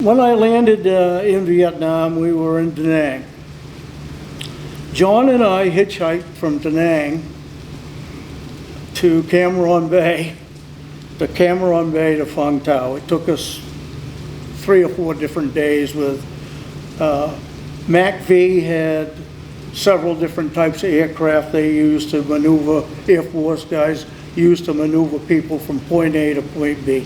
When I landed in Vietnam, we were in Da Nang. John and I hitchhiked from Da Nang to Cam Ranh Bay to Phong Tau. It took us 3 or 4 different days. With MAC-V had several different types of aircraft they used to maneuver, Air Force guys used to maneuver people from point A to point B.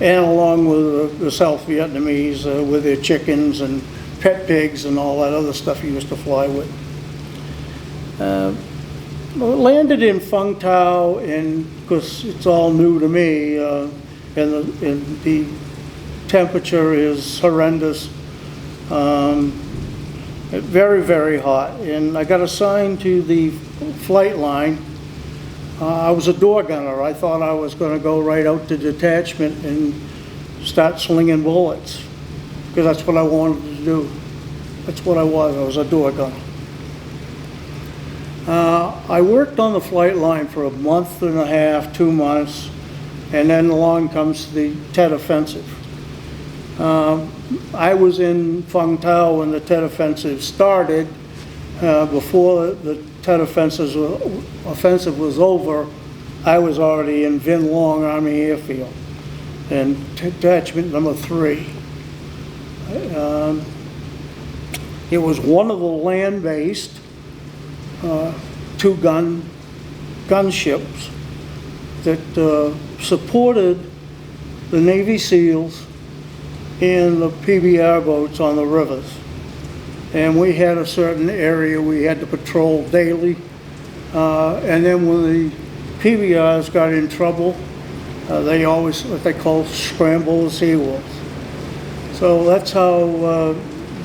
And along with the South Vietnamese with their chickens and pet pigs and all that other stuff you used to fly with. Landed in Phong Tau, and because it's all new to me, and the temperature is horrendous, very, very hot. And I got assigned to the flight line. I was a door gunner. I thought I was going to go right out to detachment and start slinging bullets, because that's what I wanted to do. That's what I was. I was a door gunner. I worked on the flight line for a month and a half, 2 months, and then along comes the Tet Offensive. I was in Phong Tau when the Tet Offensive started. Before the Tet Offensive was over, I was already in Vinh Long Army Airfield, and detachment number 3. It was one of the land-based 2 gunships that supported the Navy SEALs and the PBR boats on the rivers. And we had a certain area we had to patrol daily. And then when the PBRs got in trouble, they always, what they call, scramble the Seawolves. So that's how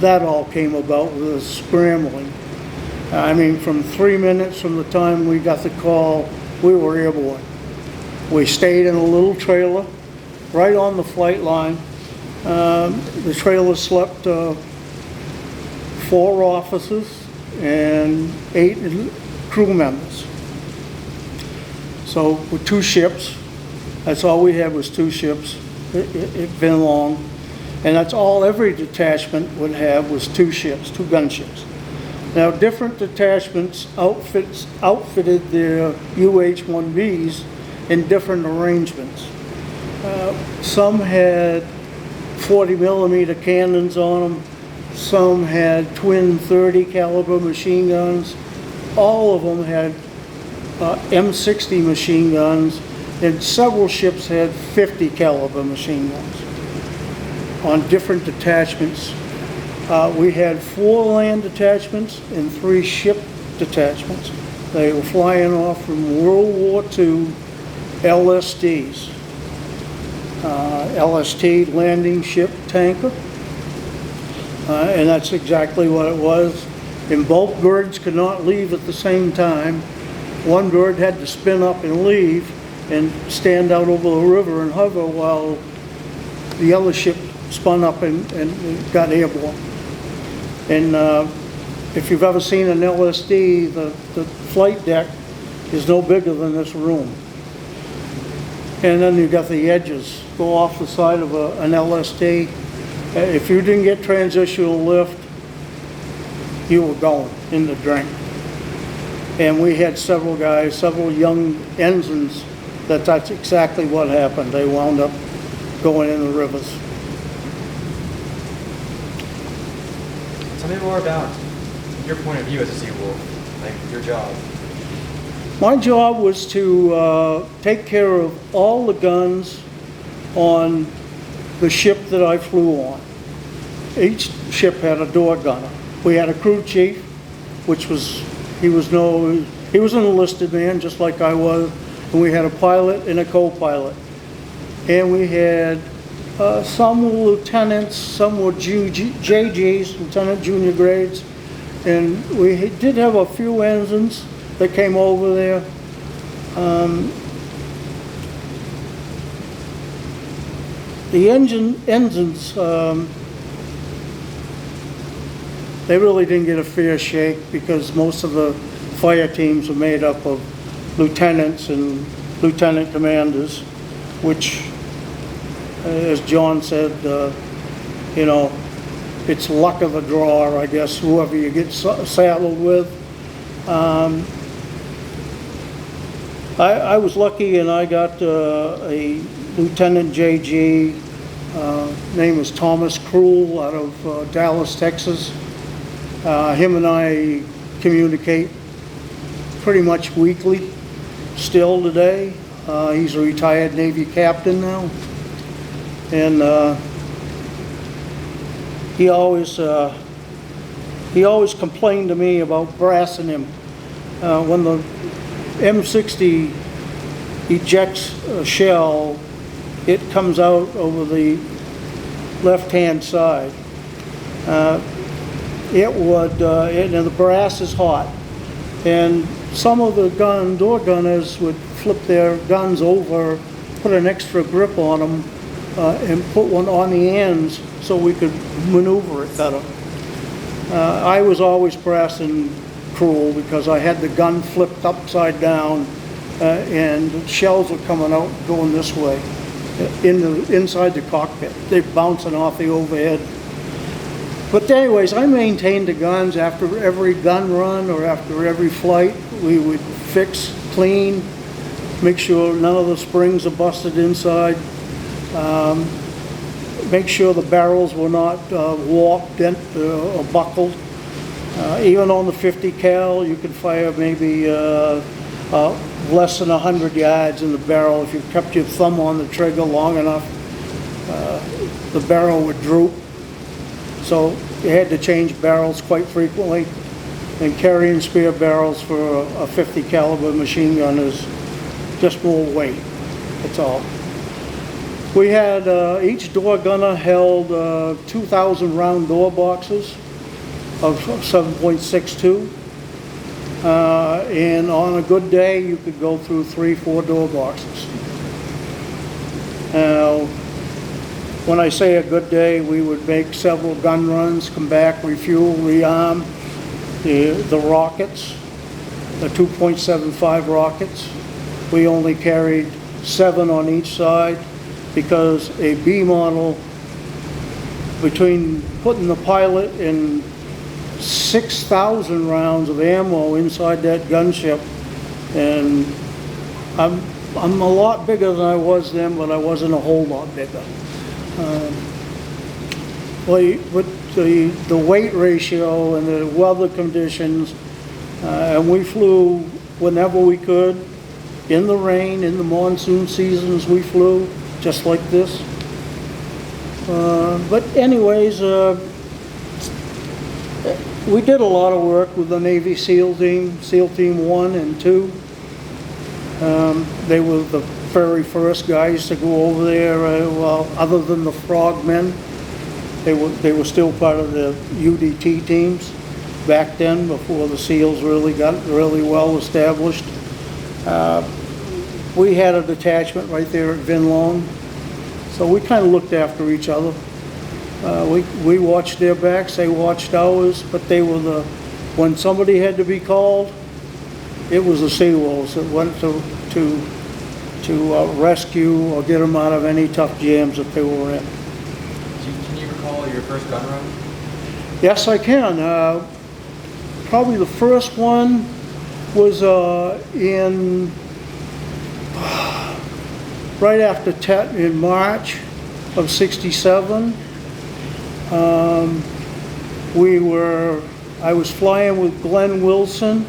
that all came about, with the scrambling. I mean, from 3 minutes from the time we got the call, we were airborne. We stayed in a little trailer right on the flight line. The trailer slept 4 officers and 8 crew members. So with 2 ships, that's all we had was 2 ships. It been long, and that's all every detachment would have, was 2 ships, 2 gunships. Now, different detachments outfitted their UH-1Bs in different arrangements. Some had 40mm cannons on them. Some had twin 30 caliber machine guns. All of them had M60 machine guns, and several ships had 50 caliber machine guns on different detachments. We had 4 land detachments and 3 ship detachments. They were flying off from World War II LSTs. LST, landing ship tanker. And that's exactly what it was. And both birds could not leave at the same time. One bird had to spin up and leave and stand out over the river and hover while the other ship spun up and got airborne. And if you've ever seen an LSD, the flight deck is no bigger than this room. And then you've got the edges go off the side of an LSD. If you didn't get transitional lift, you were going in the drink. And we had several guys, several young ensigns, that's exactly what happened. They wound up going in the rivers. Tell me more about your point of view as a Seawolf, like your job. My job was to take care of all the guns on the ship that I flew on. Each ship had a door gunner. We had a crew chief, which was, he was an enlisted man just like I was, and we had a pilot and a co-pilot. And we had some were lieutenants, some were JGs, lieutenant junior grades, and we did have a few ensigns that came over there. The ensigns, they really didn't get a fair shake, because most of the fire teams were made up of lieutenants and lieutenant commanders, which as John said, you know, it's luck of the draw, I guess, whoever you get saddled with. I was lucky and I got a Lieutenant JG, name was Thomas Krul out of Dallas, Texas. Him and I communicate pretty much weekly still today. He's a retired Navy captain now. And he always complained to me about brassing him. When the M60 ejects a shell, it comes out over the left-hand side. It would, and the brass is hot. And some of the door gunners would flip their guns over, put an extra grip on them, and put one on the ends so we could maneuver it better. I was always brassing Krul because I had the gun flipped upside down and shells were coming out going this way inside the cockpit. They're bouncing off the overhead. But anyways, I maintained the guns. After every gun run or after every flight, we would fix, clean, make sure none of the springs are busted inside, make sure the barrels were not warped, bent, or buckled. Even on the 50 cal, you could fire maybe less than 100 yards in the barrel. If you kept your thumb on the trigger long enough, the barrel would droop. So you had to change barrels quite frequently. And carrying spare barrels for a 50 caliber machine gun is just more weight. That's all. We had, each door gunner held 2,000 round door boxes of 7.62. And on a good day, you could go through 3-4 door boxes. Now, when I say a good day, we would make several gun runs, come back, refuel, rearm the rockets, the 2.75 rockets. We only carried 7 on each side because a B model, between putting the pilot in 6,000 rounds of ammo inside that gunship, and I'm a lot bigger than I was then, but I wasn't a whole lot bigger. But the weight ratio and the weather conditions, and we flew whenever we could, in the rain, in the monsoon seasons we flew, just like this. But anyways, we did a lot of work with the Navy SEAL Team 1 and 2. They were the very first guys to go over there, well, other than the frogmen. They were still part of the UDT teams back then, before the SEALs really got really well established. We had a detachment right there at Vinlong, so we kind of looked after each other. We watched their backs, they watched ours, but they were when somebody had to be called, it was the Seawolves that went to rescue or get them out of any tough jams that they were in. Can you recall your first gun run? Yes, I can. Probably the first one was right after TET in March of '67. I was flying with Glenn Wilson,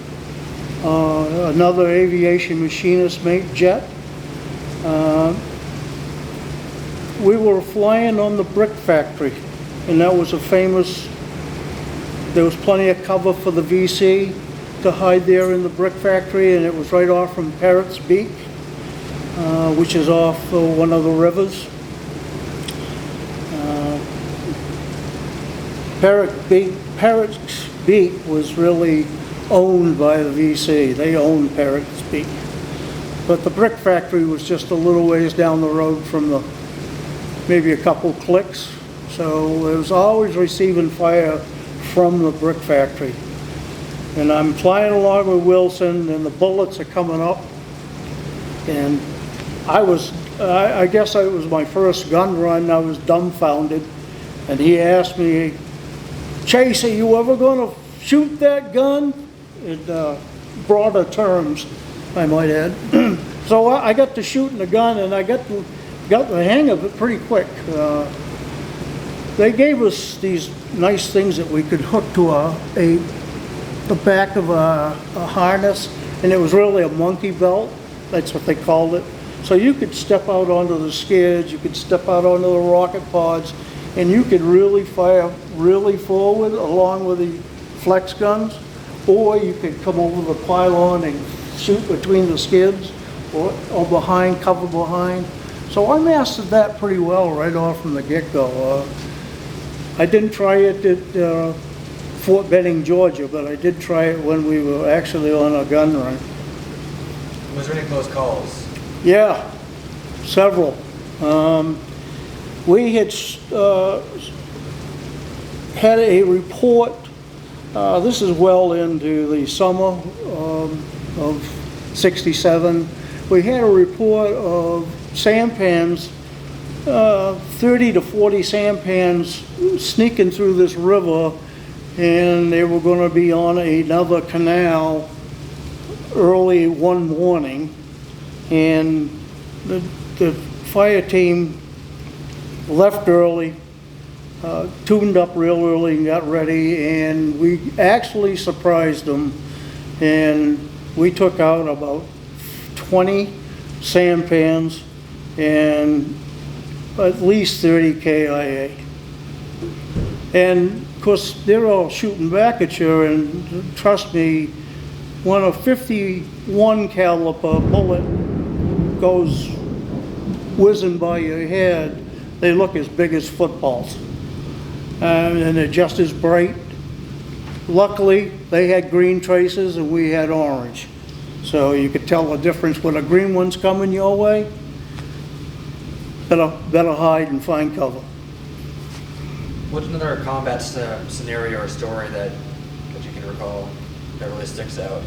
another aviation machinist mate jet. We were flying on the brick factory, and that was there was plenty of cover for the VC to hide there in the brick factory, and it was right off from Parrott's Beak, which is off one of the rivers. Parrott's Beak was really owned by the VC. They owned Parrott's Beak. But the brick factory was just a little ways down the road from maybe a couple clicks. So it was always receiving fire from the brick factory. And I'm flying along with Wilson, and the bullets are coming up. And I was I guess it was my first gun run. I was dumbfounded. And he asked me, Chase, are you ever going to shoot that gun? In broader terms, I might add. So I got to shooting the gun, and I got the hang of it pretty quick. They gave us these nice things that we could hook to the back of a harness, and it was really a monkey belt. That's what they called it. So you could step out onto the skids, you could step out onto the rocket pods, and you could really fire really forward along with the flex guns, or you could come over the pylon and shoot between the skids or behind, cover behind. So I mastered that pretty well right off from the get-go. I didn't try it at Fort Benning, Georgia, but I did try it when we were actually on a gun run. Was there any close calls? Yeah, several. We had had a report, this is well into the summer of '67. We had a report of sampans, 30 to 40 sampans sneaking through this river, and they were going to be on another canal early one morning, and the fire team left early, tuned up real early and got ready, and we actually surprised them, and we took out about 20 sampans and at least 30 KIA. And of course, they're all shooting back at you, and trust me, when a 51 caliber bullet goes whizzing by your head, they look as big as footballs. And they're just as bright. Luckily, they had green traces and we had orange. So you could tell the difference when a green one's coming your way. Better hide and find cover. What's another combat scenario or story that you can recall that really sticks out?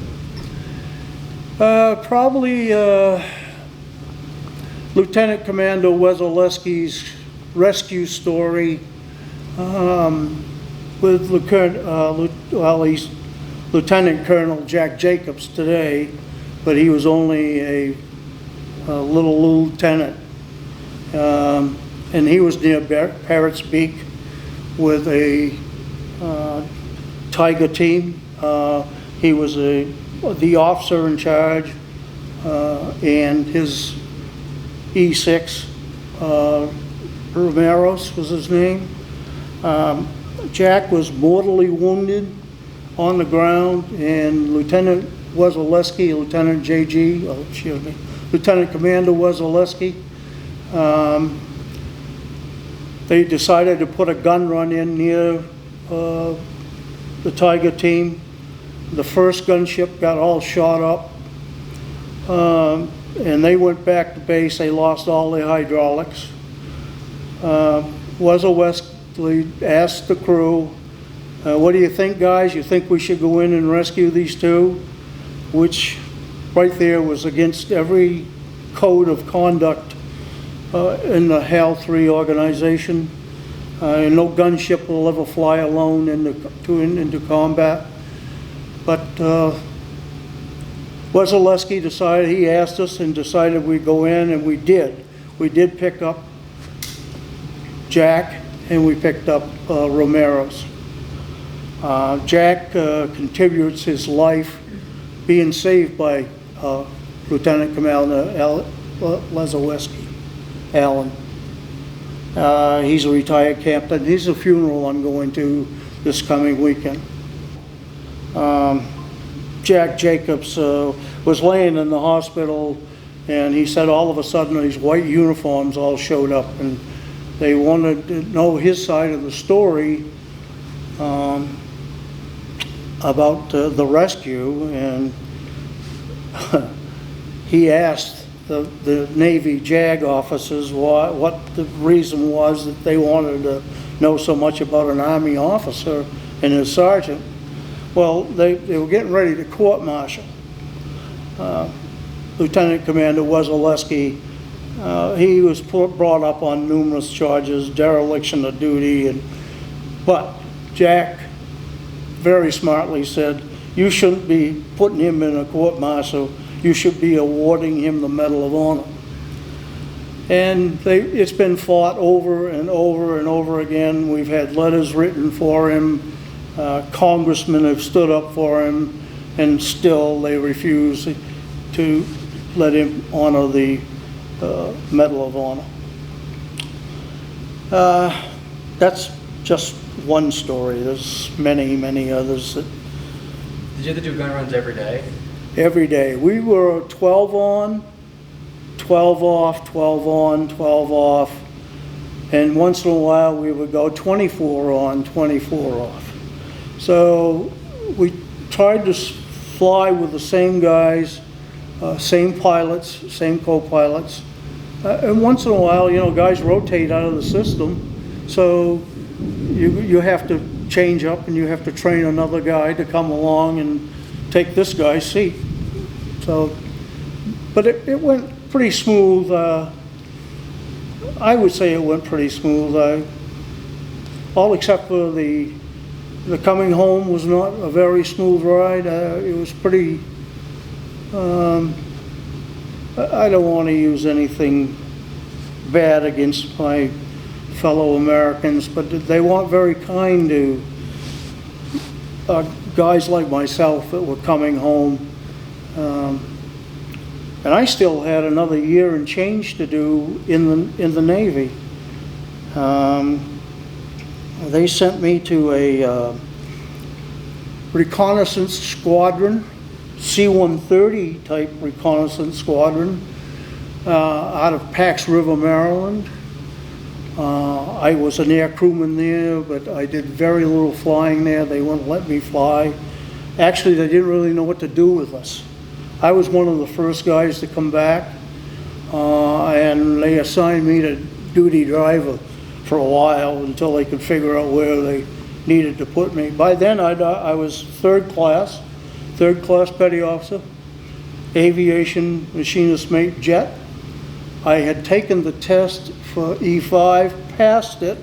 Probably Lieutenant Commander Wesolewski's rescue story with he's Lieutenant Colonel Jack Jacobs today, but he was only a little lieutenant. And he was near Parrots Beak with a Tiger team. He was the officer in charge, and his E6, Romero's was his name. Jack was mortally wounded on the ground, and Lieutenant Wesolewski, Lieutenant JG, Lieutenant Commander Wesolewski, they decided to put a gun run in near the Tiger team. The first gunship got all shot up, and they went back to base. They lost all their hydraulics. Wesolewski asked the crew, what do you think, guys? You think we should go in and rescue these two? Which right there was against every code of conduct in the HAL 3 organization. No gunship will ever fly alone into combat. But Wesolewski decided, he asked us and decided we'd go in, and we did. We did pick up Jack, and we picked up Romero's. Jack contributes his life being saved by Lieutenant Commander Wesolewski, Alan. He's a retired captain. He's a funeral I'm going to this coming weekend. Jack Jacobs was laying in the hospital, and he said all of a sudden these white uniforms all showed up, and they wanted to know his side of the story about the rescue, and he asked the Navy JAG officers what the reason was that they wanted to know so much about an Army officer and his sergeant. Well, they were getting ready to court-martial Lieutenant Commander Wesolewski He was brought up on numerous charges, dereliction of duty, but Jack very smartly said, you shouldn't be putting him in a court-martial, you should be awarding him the Medal of Honor. And it's been fought over and over and over again. We've had letters written for him, congressmen have stood up for him, and still they refuse to let him honor the Medal of Honor. That's just one story. There's many, many others. Did you have to do gun runs every day? Every day. We were 12 on, 12 off, 12 on, 12 off. And once in a while we would go 24 on, 24 off. So we tried to fly with the same guys, same pilots, same co-pilots. And once in a while, you know, guys rotate out of the system. So you have to change up and you have to train another guy to come along and take this guy's seat. So, but it went pretty smooth. I would say it went pretty smooth. All except for the coming home was not a very smooth ride. It was pretty, I don't want to use anything bad against my fellow Americans, but they weren't very kind to guys like myself that were coming home. And I still had another year and change to do in the Navy. They sent me to a reconnaissance squadron, C-130 type reconnaissance squadron, out of Pax River, Maryland. I was an air crewman there, but I did very little flying there. They wouldn't let me fly. Actually, they didn't really know what to do with us. I was one of the first guys to come back, and they assigned me to duty driver for a while until they could figure out where they needed to put me. By then, I was third class petty officer, aviation machinist mate jet. I had taken the test for E5, passed it,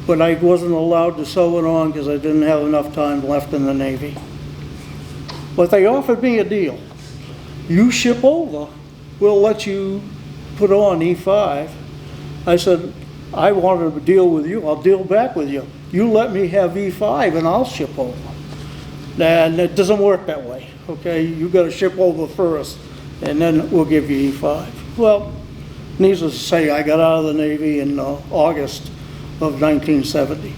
but I wasn't allowed to sew it on because I didn't have enough time left in the Navy. But they offered me a deal. You ship over, we'll let you put on E5. I said, I wanted to deal with you, I'll deal back with you. You let me have E5 and I'll ship over. And it doesn't work that way, okay? You gotta ship over first and then we'll give you E5. Well, needless to say, I got out of the Navy in August of 1970.